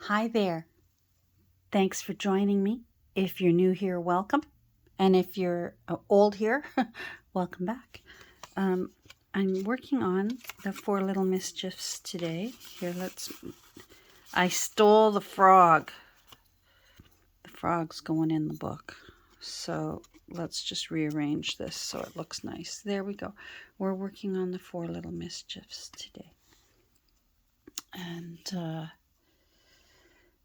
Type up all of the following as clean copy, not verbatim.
Hi there. Thanks for joining me. If you're new here, welcome. And if you're old here, welcome back. I'm working on the Four Little Mischiefs today. Here, I stole the frog. The frog's going in the book. So let's just rearrange this so it looks nice. There we go. We're working on the Four Little Mischiefs today. And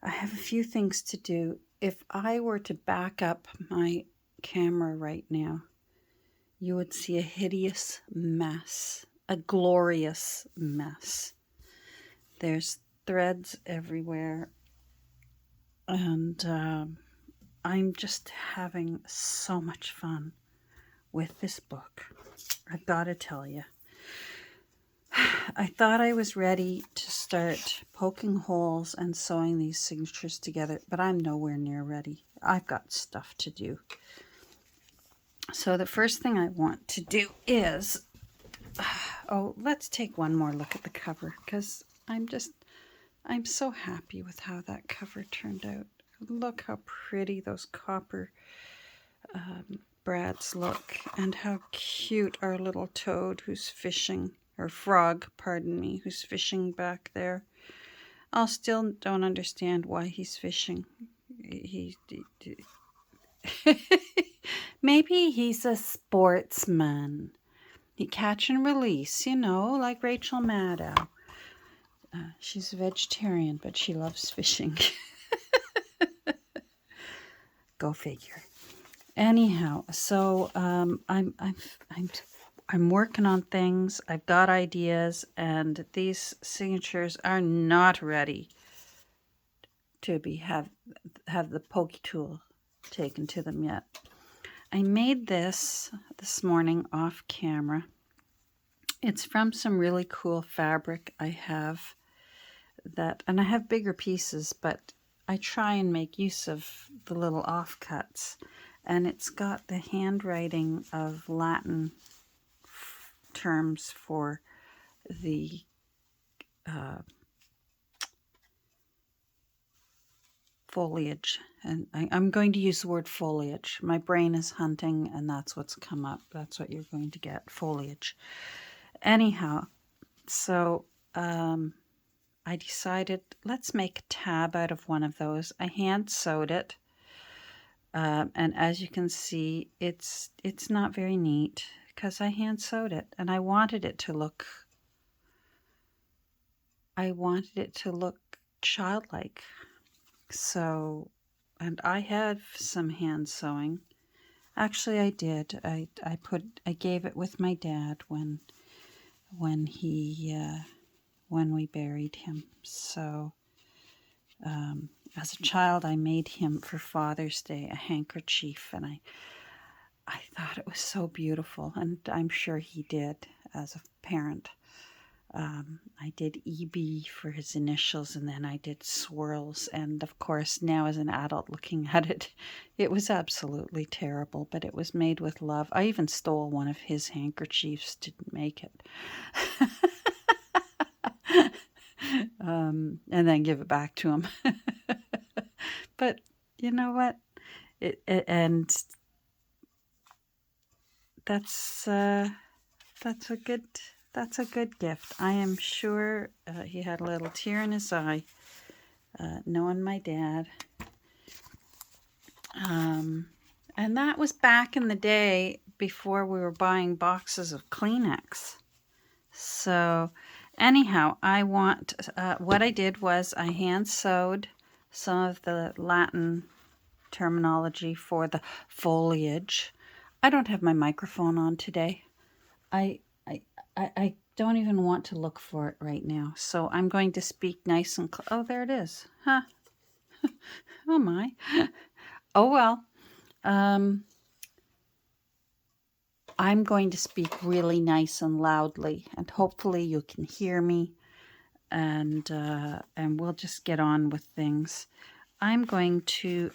I have a few things to do. If I were to back up my camera right now, you would see a hideous mess, a glorious mess. There's threads everywhere, and I'm just having so much fun with this book. I've got to tell you. I thought I was ready to start poking holes and sewing these signatures together, but I'm nowhere near ready. I've got stuff to do. So the first thing I want to do is, let's take one more look at the cover, because I'm so happy with how that cover turned out. Look how pretty those copper brads look, and how cute our little toad who's fishing. Or frog, pardon me, who's fishing back there. I still don't understand why he's fishing. Maybe he's a sportsman. He catch and release, like Rachel Maddow. She's a vegetarian, but she loves fishing. Go figure. Anyhow, so I'm working on things. I've got ideas, and these signatures are not ready to have the pokey tool taken to them yet. I made this morning off camera. It's from some really cool fabric I have and I have bigger pieces, but I try and make use of the little offcuts, and it's got the handwriting of Latin terms for the foliage, and I'm going to use the word foliage. My brain is hunting, and that's what's come up. That's what you're going to get, foliage. Anyhow, so I decided, let's make a tab out of one of those. I hand sewed it, and as you can see, it's not very neat because I hand sewed it, and I wanted it to look childlike. So, and I have some hand sewing. Actually, I did. I gave it with my dad when we buried him. So, as a child, I made him for Father's Day a handkerchief, and I thought it was so beautiful, and I'm sure he did as a parent. I did EB for his initials, and then I did swirls, and of course now as an adult looking at it, it was absolutely terrible, but it was made with love. I even stole one of his handkerchiefs to make it. And then give it back to him. But you know what? And that's a good gift. I am sure he had a little tear in his eye, knowing my dad. And that was back in the day before we were buying boxes of Kleenex. So anyhow, what I did was I hand sewed some of the Latin terminology for the foliage. I don't have my microphone on today. I don't even want to look for it right now. So I'm going to speak nice and oh, there it is. Huh. Oh my. Oh well. I'm going to speak really nice and loudly, and hopefully you can hear me, and we'll just get on with things. I'm going to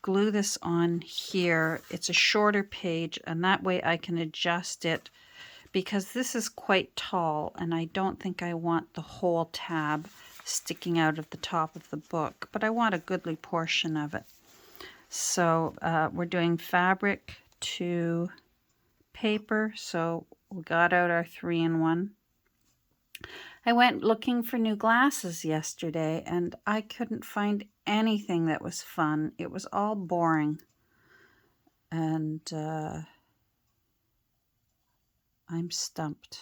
glue this on here. It's a shorter page, and that way I can adjust it, because this is quite tall, and I don't think I want the whole tab sticking out of the top of the book, but I want a goodly portion of it. So we're doing fabric to paper, so we got out our 3-in-1. I went looking for new glasses yesterday, and I couldn't find anything that was fun. It was all boring. And I'm stumped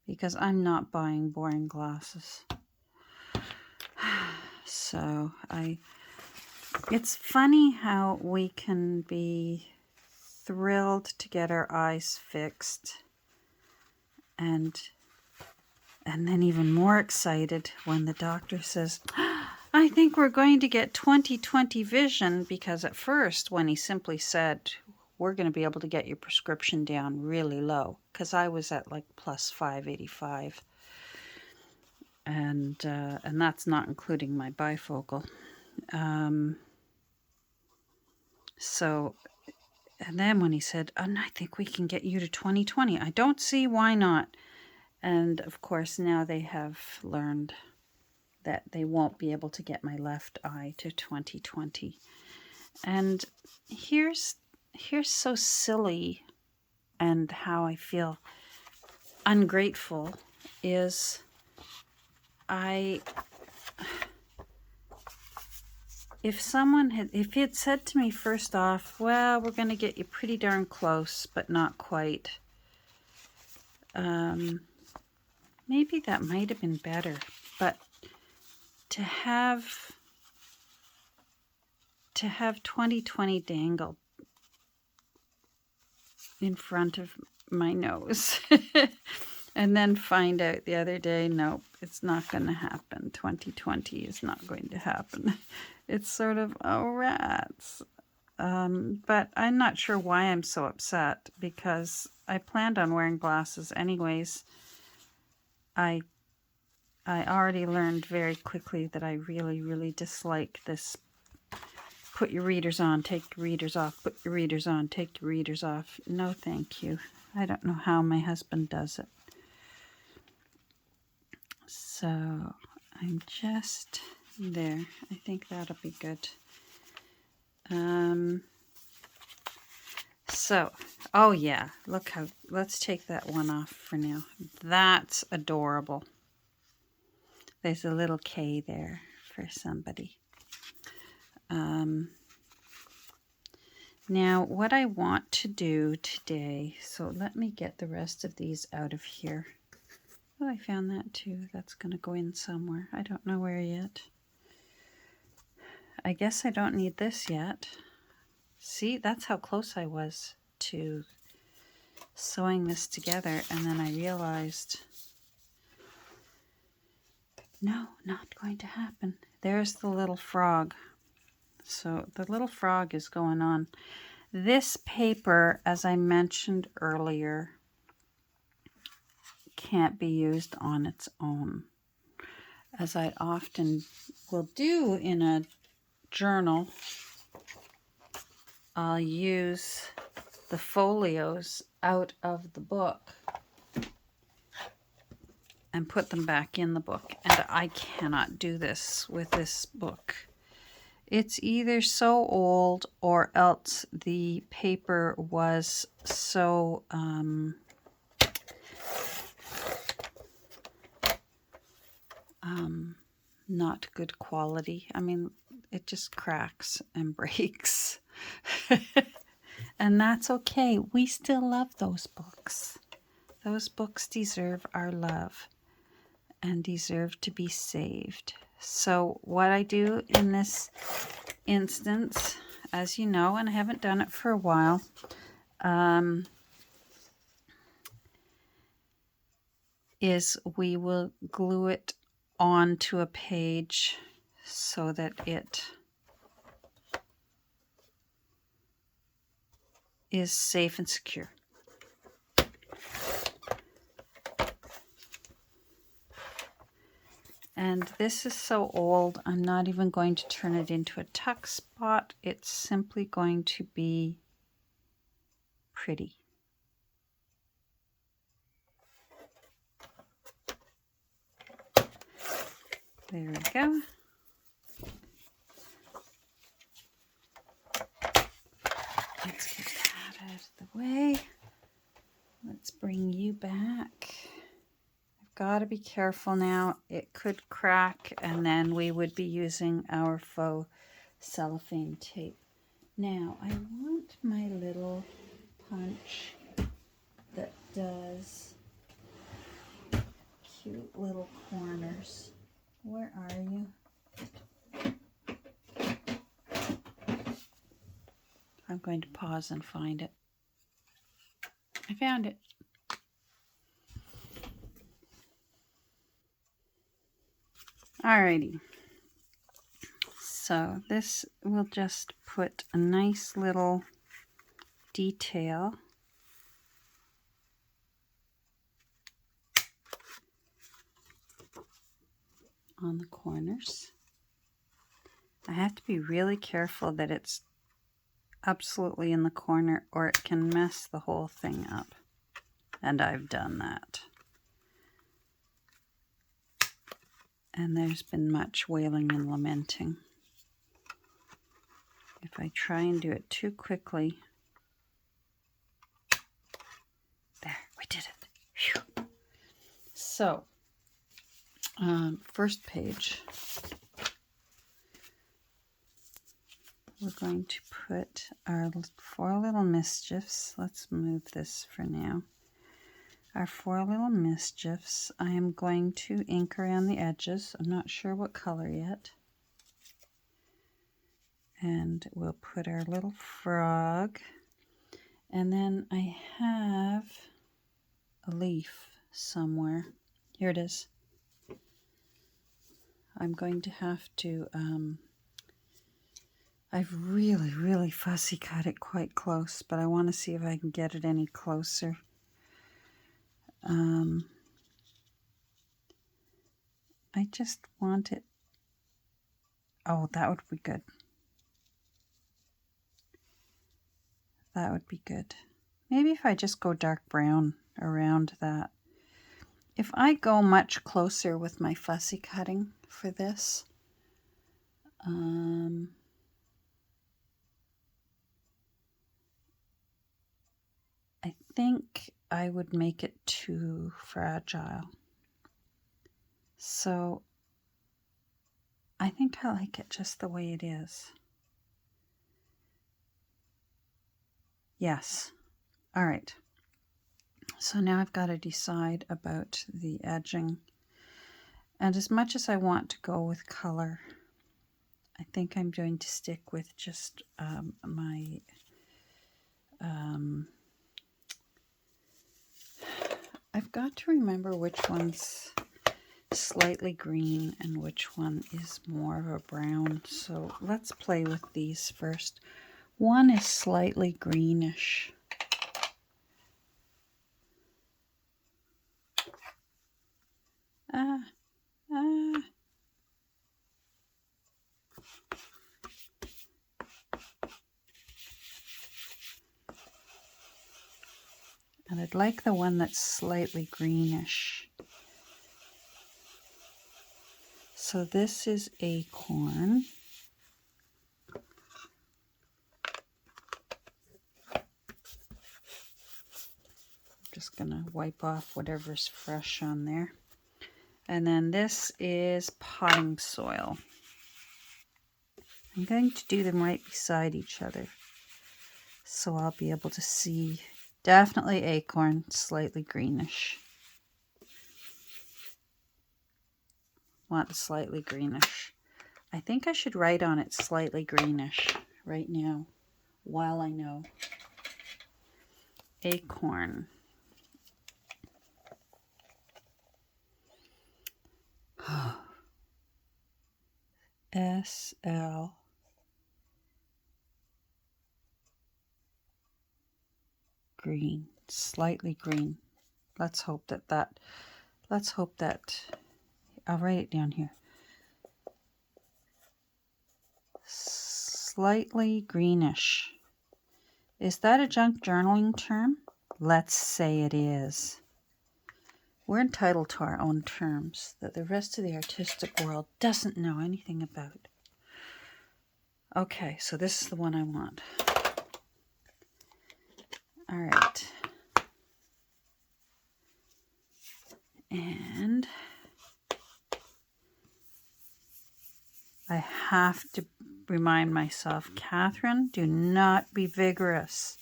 because I'm not buying boring glasses. So it's funny how we can be thrilled to get our eyes fixed and then even more excited when the doctor says, I think we're going to get 20/20 vision, because at first when he simply said, we're going to be able to get your prescription down really low, because I was at like plus 585. And that's not including my bifocal. So, and then when he said, I think we can get you to 20/20, I don't see why not. And of course, now they have learned that they won't be able to get my left eye to 20/20. And here's so silly, and how I feel ungrateful is if he had said to me first off, well, we're going to get you pretty darn close, but not quite. Maybe that might have been better, but to have 20/20 dangled in front of my nose and then find out the other day, nope, it's not going to happen. 20/20 is not going to happen. It's sort of, oh, rats. But I'm not sure why I'm so upset, because I planned on wearing glasses anyways. I already learned very quickly that I really, really dislike this put your readers on, take your readers off, put your readers on, take your readers off. No, thank you. I don't know how my husband does it. So I'm just there. I think that'll be good. So, oh yeah, look how, let's take that one off for now. That's adorable. There's a little K there for somebody. Now, what I want to do today, so let me get the rest of these out of here. Oh, I found that too. That's going to go in somewhere. I don't know where yet. I guess I don't need this yet. See, that's how close I was to sewing this together, and then I realized, no, not going to happen. There's the little frog. So the little frog is going on. This paper, as I mentioned earlier, can't be used on its own. As I often will do in a journal, I'll use the folios out of the book and put them back in the book. And I cannot do this with this book. It's either so old, or else the paper was so not good quality. I mean, it just cracks and breaks. And that's okay. We still love those books. Those books deserve our love and deserve to be saved. So what I do in this instance, as you know, and I haven't done it for a while, is we will glue it onto a page so that it is safe and secure. And this is so old, I'm not even going to turn it into a tuck spot. It's simply going to be pretty. There we go. Let's get that out of the way. Let's bring you back. I've got to be careful now. It could crack, and then we would be using our faux cellophane tape. Now, I want my little punch that does cute little corners. Where are you? I'm going to pause and find it. I found it. Alrighty. So this will just put a nice little detail on the corners. I have to be really careful that it's absolutely in the corner or it can mess the whole thing up. And I've done that. And there's been much wailing and lamenting. If I try and do it too quickly. There, we did it. Whew. So, first page. We're going to put our 4 little mischiefs. Let's move this for now. Our 4 little mischiefs. I am going to ink around the edges. I'm not sure what color yet. And we'll put our little frog. And then I have a leaf somewhere. Here it is. I'm going to have to, I've really fussy cut it quite close, but I want to see if I can get it any closer. I just want it, oh, that would be good. That would be good. Maybe if I just go dark brown around that. If I go much closer with my fussy cutting for this, I think I would make it too fragile. So I think I like it just the way it is. Yes. All right. So now I've got to decide about the edging. And as much as I want to go with color, I think I'm going to stick with just my I've got to remember which one's slightly green and which one is more of a brown. So let's play with these first. One is slightly greenish. And I'd like the one that's slightly greenish. So this is acorn. I'm just going to wipe off whatever's fresh on there. And then this is potting soil. I'm going to do them right beside each other, so I'll be able to see. Definitely acorn, slightly greenish. Want slightly greenish. I think I should write on it slightly greenish right now, while I know. Acorn. SL. Green, slightly green. Let's hope that, I'll write it down here. Slightly greenish. Is that a junk journaling term? Let's say it is. We're entitled to our own terms that the rest of the artistic world doesn't know anything about. Okay, so this is the one I want. All right. And I have to remind myself, Catherine, do not be vigorous.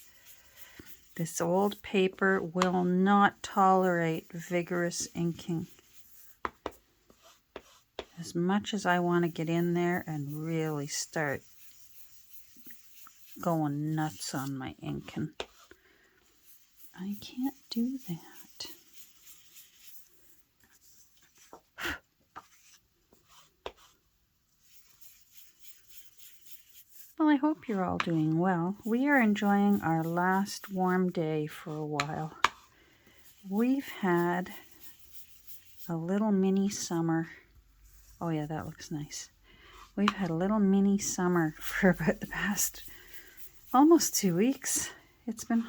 This old paper will not tolerate vigorous inking. As much as I want to get in there and really start going nuts on my inking, I can't do that. Well, I hope you're all doing well. We are enjoying our last warm day for a while. We've had a little mini summer. Oh yeah, that looks nice. We've had a little mini summer for about the past almost 2 weeks. It's been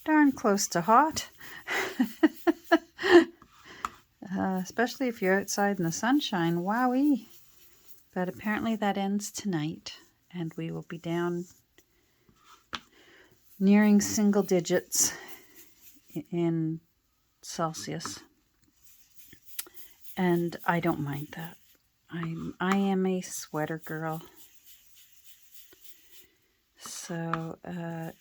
darn close to hot. Especially if you're outside in the sunshine. Wowee. But apparently that ends tonight, and we will be down nearing single digits in Celsius. And I don't mind that. I am a sweater girl. So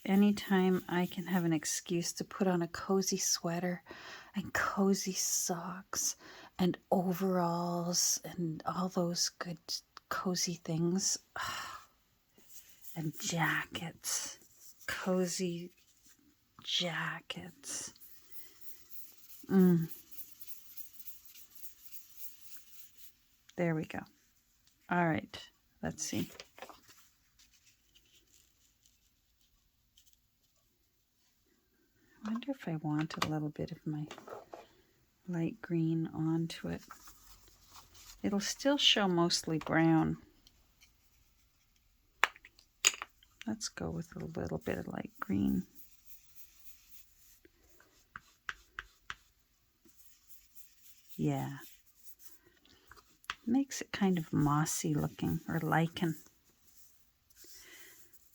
anytime I can have an excuse to put on a cozy sweater and cozy socks and overalls and all those good cozy things, and jackets, cozy jackets. There we go. All right, let's see. I wonder if I want a little bit of my light green onto it. It'll still show mostly brown. Let's go with a little bit of light green. Yeah. Makes it kind of mossy looking, or lichen.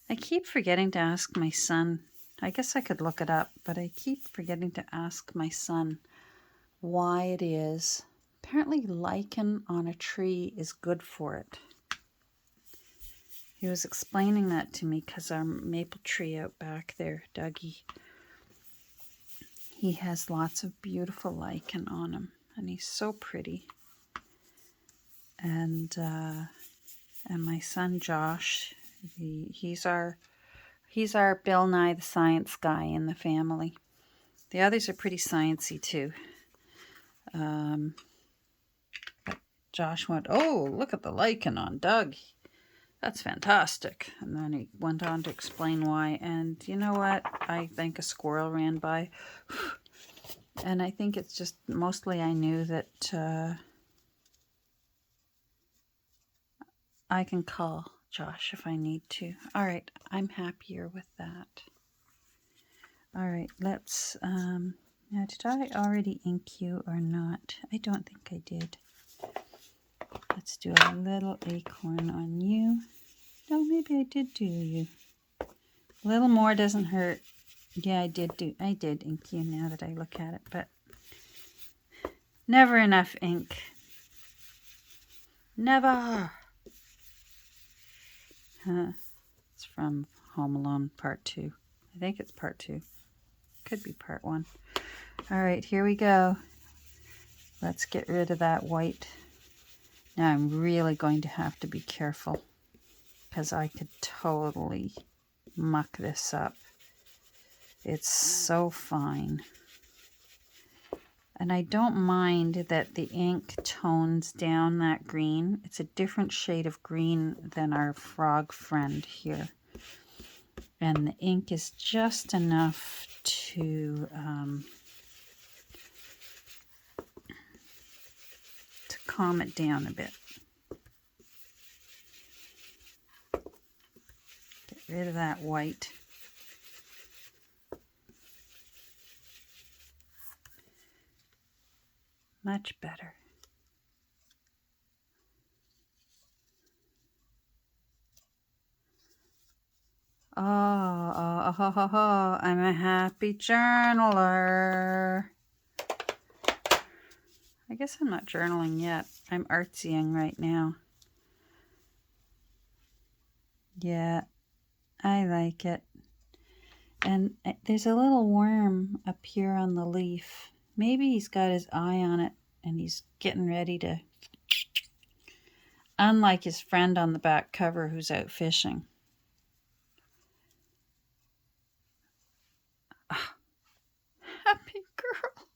I keep forgetting to ask my son. I guess I could look it up, but I keep forgetting to ask my son why it is. Apparently lichen on a tree is good for it. He was explaining that to me because our maple tree out back there, Dougie, he has lots of beautiful lichen on him, and he's so pretty. And my son Josh, he's our Bill Nye the Science guy in the family. The others are pretty sciencey too. But Josh went, "Oh, look at the lichen on Doug. That's fantastic." And then he went on to explain why. And you know what? I think a squirrel ran by. And I think it's just mostly I knew that I can call Josh if I need to. All right, I'm happier with that. All right, let's, now did I already ink you or not? I don't think I did. Let's do a little acorn on you. No, maybe I did do you. A little more doesn't hurt. Yeah, I did ink you now that I look at it, but never enough ink. Never. It's from Home Alone Part 2. I think it's Part 2. Could be Part 1. All right, here we go. Let's get rid of that white. Now I'm really going to have to be careful because I could totally muck this up. It's so fine. And I don't mind that the ink tones down that green. It's a different shade of green than our frog friend here. And the ink is just enough to calm it down a bit. Get rid of that white. Much better. Oh, I'm a happy journaler. I guess I'm not journaling yet. I'm artsying right now. Yeah, I like it. And there's a little worm up here on the leaf. Maybe he's got his eye on it and he's getting ready to... Unlike his friend on the back cover who's out fishing. Oh, happy girl.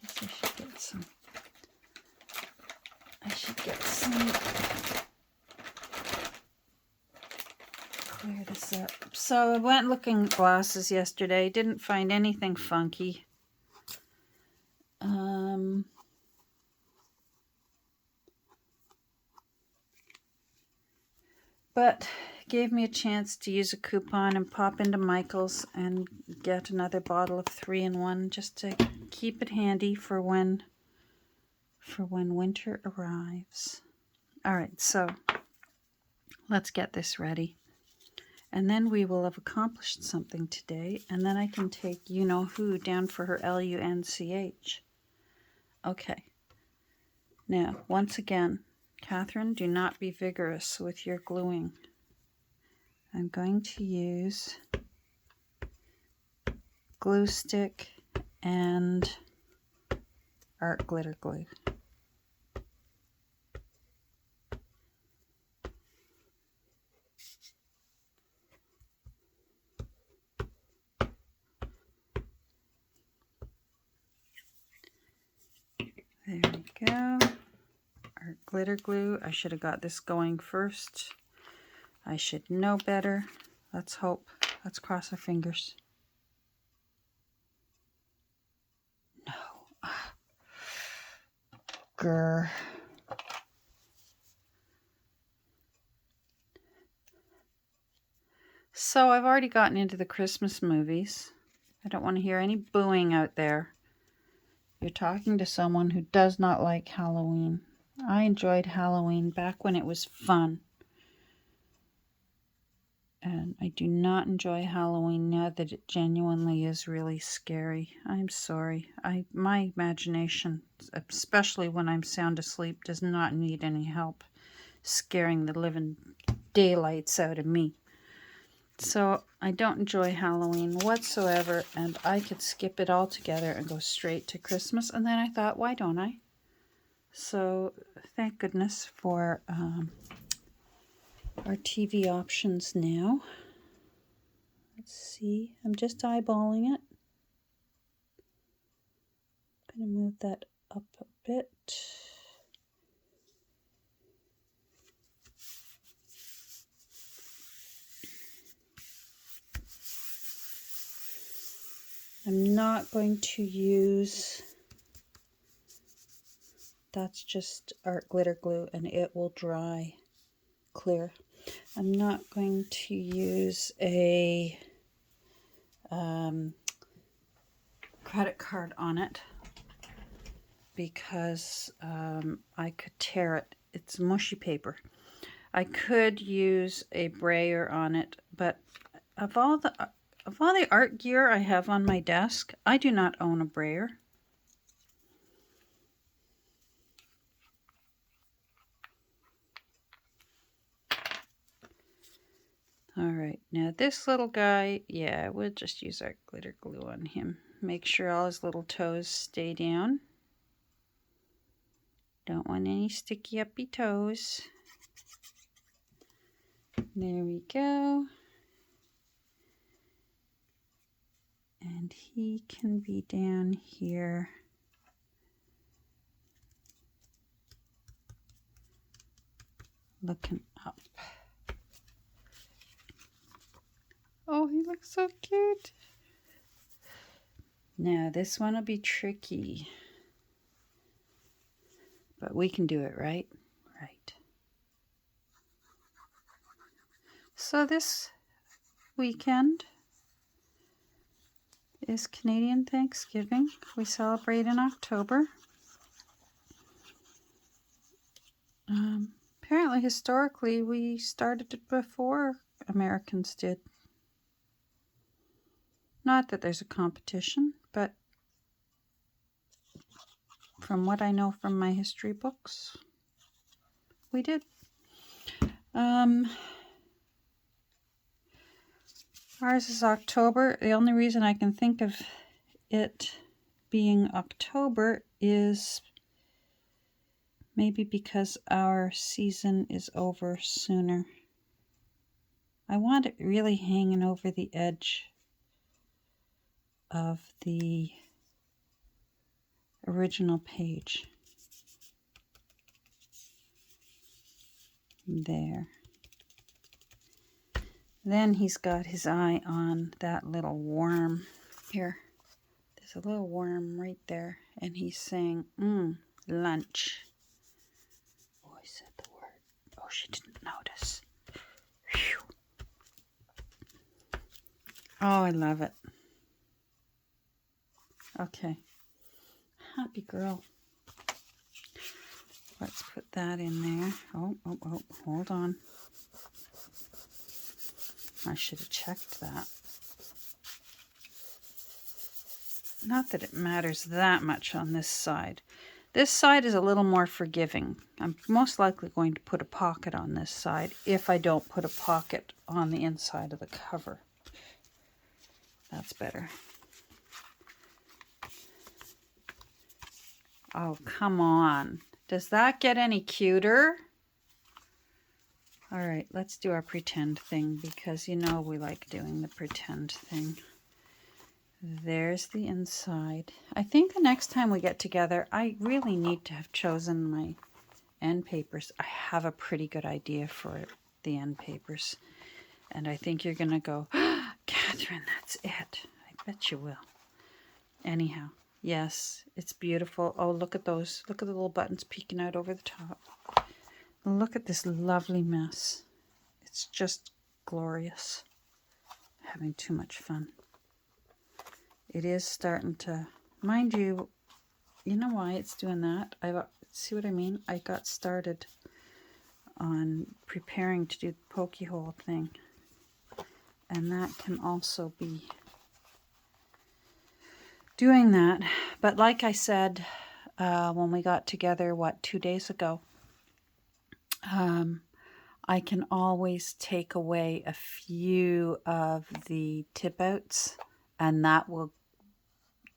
I guess I should get some. Clear this up. So I went looking at glasses yesterday. Didn't find anything funky. But gave me a chance to use a coupon and pop into Michael's and get another bottle of 3-in-1 just to keep it handy for when winter arrives. All right, so let's get this ready. And then we will have accomplished something today, and then I can take you-know-who down for her LUNCH. Okay. Now, once again, Catherine, do not be vigorous with your gluing. I'm going to use glue stick and art glitter glue. There we go. Art glitter glue. I should have got this going first. I should know better. Let's hope. Let's cross our fingers. No. Grr. So I've already gotten into the Christmas movies. I don't want to hear any booing out there. You're talking to someone who does not like Halloween. I enjoyed Halloween back when it was fun. And I do not enjoy Halloween now that it genuinely is really scary. I'm sorry. My imagination, especially when I'm sound asleep, does not need any help scaring the living daylights out of me. So I don't enjoy Halloween whatsoever, and I could skip it altogether and go straight to Christmas. And then I thought, why don't I? So thank goodness for our TV options now. Let's see. I'm just eyeballing it. I'm going to move that up a bit. I'm not going to use... That's just art glitter glue and it will dry clear. I'm not going to use a credit card on it because I could tear it. It's mushy paper. I could use a brayer on it, but of all the art gear I have on my desk, I do not own a brayer. All right, now this little guy, yeah, we'll just use our glitter glue on him. Make sure all his little toes stay down. Don't want any sticky uppy toes. There we go. And he can be down here. Looking up. Oh, he looks so cute. Now this one will be tricky. But we can do it, right? Right. So this weekend is Canadian Thanksgiving. We celebrate in October. Apparently, historically, we started it before Americans did. Not that there's a competition, but from what I know from my history books, we did. Ours is October. The only reason I can think of it being October is maybe because our season is over sooner. I want it really hanging over the edge of the original page. There. Then he's got his eye on that little worm here. There's a little worm right there, and he's saying, lunch. Oh, I said the word. Oh, she didn't notice. Whew. Oh, I love it. Okay. Happy girl. Let's put that in there. Oh, hold on. I should have checked that. Not that it matters that much on this side. This side is a little more forgiving. I'm most likely going to put a pocket on this side if I don't put a pocket on the inside of the cover. That's better. Oh, come on. Does that get any cuter? All right, let's do our pretend thing because you know we like doing the pretend thing. There's the inside. I think the next time we get together, I really need to have chosen my end papers. I have a pretty good idea for the end papers. And I think you're going to go, Catherine, that's it. I bet you will. Anyhow, yes, it's beautiful. Oh, look at those. Look at the little buttons peeking out over the top. Look at this lovely mess. It's just glorious. Having too much fun. It is starting to, mind you, you know why it's doing that? See what I mean? I got started on preparing to do the pokey hole thing. And that can also be doing that. But like I said, when we got together, 2 days ago, I can always take away a few of the tip outs, and that will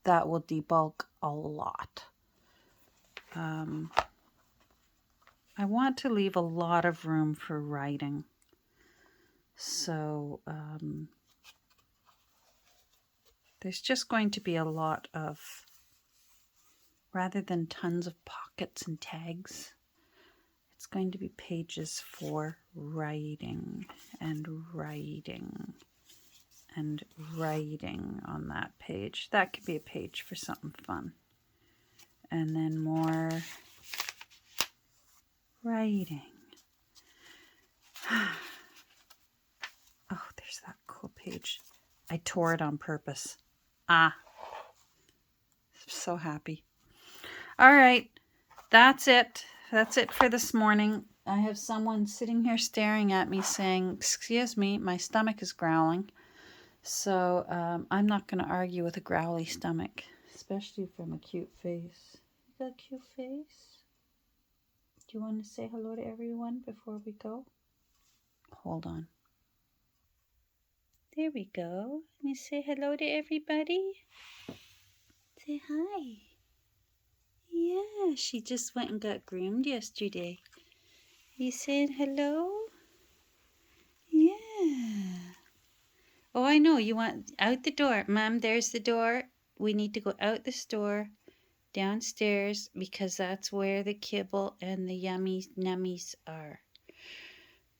debulk a lot. I want to leave a lot of room for writing. So there's just going to be a lot of, rather than tons of pockets and tags, it's going to be pages for writing and writing and writing on that page. That could be a page for something fun. And then more writing. Oh, there's that cool page. I tore it on purpose. So happy. All right, that's it. That's it for this morning. I have someone sitting here staring at me saying, excuse me, my stomach is growling. So I'm not going to argue with a growly stomach, especially from a cute face. You got a cute face? Do you want to say hello to everyone before we go? Hold on. There we go. Can you say hello to everybody? Say hi. Yeah, she just went and got groomed yesterday. You saying hello? Yeah. Oh, I know. You want out the door. Mom, there's the door. We need to go out the store, downstairs, because that's where the kibble and the yummy nummies are.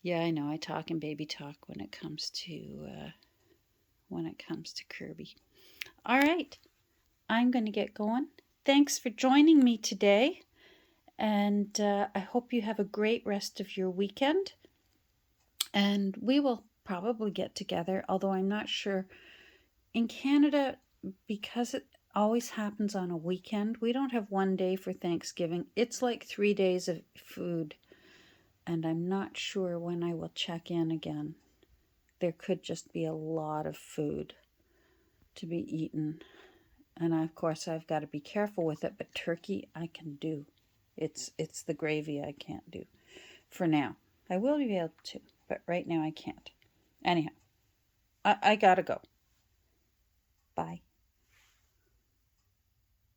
Yeah, I know. I talk in baby talk when it comes to Kirby. All right. I'm going to get going. Thanks for joining me today. And I hope you have a great rest of your weekend. And we will probably get together, although I'm not sure. In Canada, because it always happens on a weekend, we don't have one day for Thanksgiving. It's like 3 days of food, and I'm not sure when I will check in again. There could just be a lot of food to be eaten. And of course, I've got to be careful with it, but turkey I can do. It's the gravy I can't do for now. I will be able to, but right now I can't. Anyhow, I gotta go. Bye.